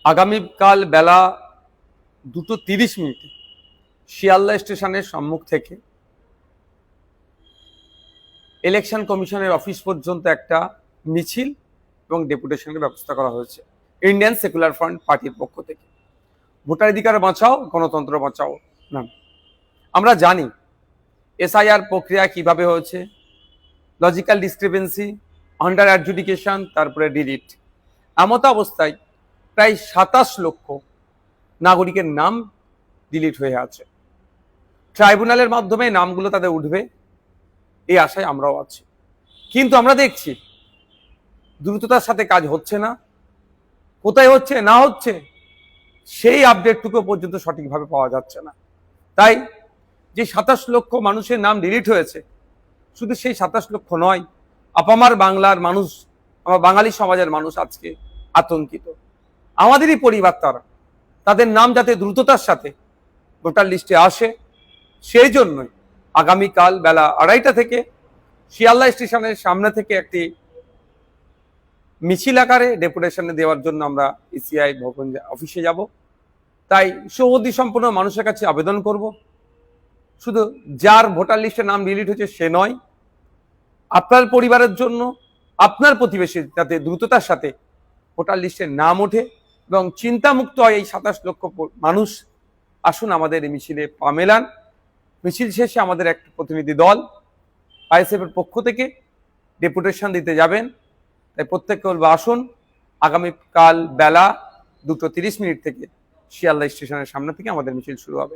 আগামীকাল বেলা 2:30 শিয়ালদা স্টেশনের সম্মুখ থেকে ইলেকশন কমিশনের অফিস পর্যন্ত একটা মিছিল এবং ডেপুটেশনের ব্যবস্থা করা হয়েছে ইন্ডিয়ান সেকুলার ফ্রন্ট পার্টির পক্ষ থেকে। ভোটাধিকার বাঁচাও, গণতন্ত্র বাঁচাও না। আমরা জানি এসআইআর প্রক্রিয়া কিভাবে হয়েছে, লজিক্যাল ডিসক্রিপেন্সি, আন্ডার অ্যাডজুডিকেশন, তারপরে ডিলিট। এমত অবস্থায় প্রায় 27 লক্ষ নাগরিকের নাম ডিলিট হয়ে আছে। ট্রাইব্যুনালের মাধ্যমে নামগুলো তাদের উঠবে এই আশায় আমরাও আছি, কিন্তু আমরা দেখছি দ্রুততার সাথে কাজ হচ্ছে না। কোথায় হচ্ছে না হচ্ছে সেই আপডেটটুকু পর্যন্ত সঠিকভাবে পাওয়া যাচ্ছে না। তাই যে 27 লক্ষ মানুষের নাম ডিলিট হয়েছে, শুধু সেই 27 লক্ষ নয়, আপামার বাংলার মানুষ, আমার বাঙালি সমাজের মানুষ আজকে আতঙ্কিত। আমাদেরই পরিবার তারা, তাদের নাম যাতে দ্রুততার সাথে ভোটার লিস্টে আসে, সেই জন্যই আগামীকাল বেলা 2:30 থেকে শিয়ালদা স্টেশনের সামনে থেকে একটি মিছিল আকারে ডেপুটেশনে দেওয়ার জন্য আমরা ইসিআই ভবন অফিসে যাব। তাই সৌহৃদী সম্পন্ন মানুষের কাছে আবেদন করব, শুধু যার ভোটার লিস্টে নাম ডিলিট হয়েছে সে নয়, আপনার পরিবারের জন্য, আপনার প্রতিবেশী যাতে দ্রুততার সাথে ভোটার লিস্টে নাম ওঠে এবং চিন্তামুক্ত হয় এই 27 লক্ষ মানুষ। আসুন আমাদের এই মিছিলে পা মেলান। মিছিল শেষে আমাদের এক প্রতিনিধি দল আইএসএফ এর পক্ষ থেকে ডেপুটেশন দিতে যাবেন। তাই প্রত্যেককে বলবো, আসুন আগামীকাল বেলা 2:30 থেকে শিয়ালদা স্টেশনের সামনে থেকে আমাদের মিছিল শুরু হবে।